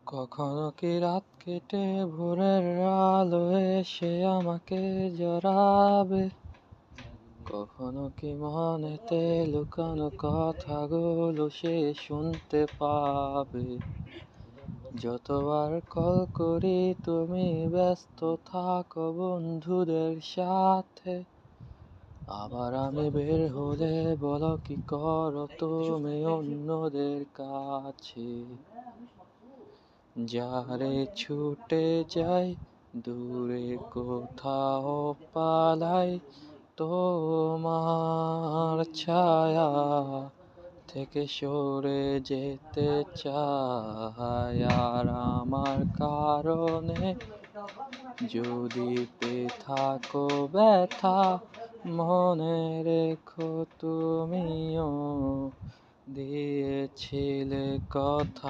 কখনো কি রাত কেটে ভোরের আলো এসে আমাকে জড়াবে, কখনো কি মনেতে লুকানো কথাগুলো সে শুনতে পাবে। যতবার কল করি তুমি ব্যস্ত থাকো বন্ধুদের সাথে, আবার আমি বের হলে বলো কি করো তুমি অন্যদের কাছে। যারে ছুটে যাই দূরে কোথাও পালাই, তোমার ছায়া থেকে সরে যেতে চাই। আর আমার কারণে যদি পেয়ে থাকো ব্যথা, মনে রেখো তুমিও দিয়েছিলে কথা।